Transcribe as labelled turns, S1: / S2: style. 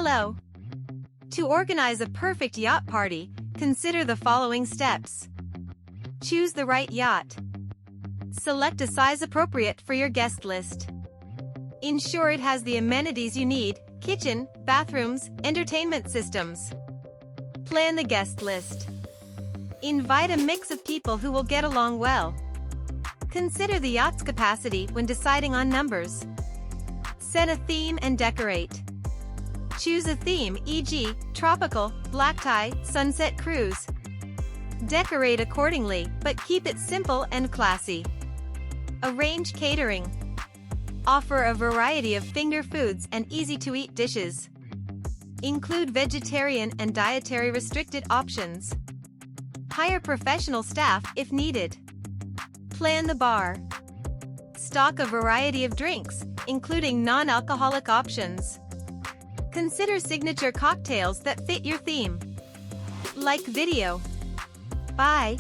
S1: Hello! To organize a perfect yacht party, consider the following steps. Choose the right yacht. Select a size appropriate for your guest list. Ensure it has the amenities you need: kitchen, bathrooms, entertainment systems. Plan the guest list. Invite a mix of people who will get along well. Consider the yacht's capacity when deciding on numbers. Set a theme and decorate. Choose a theme, e.g., tropical, black tie, sunset cruise. Decorate accordingly, but keep it simple and classy. Arrange catering. Offer a variety of finger foods and easy-to-eat dishes. Include vegetarian and dietary restricted options. Hire professional staff if needed. Plan the bar. Stock a variety of drinks, including non-alcoholic options. Consider signature cocktails that fit your theme. Like video. Bye.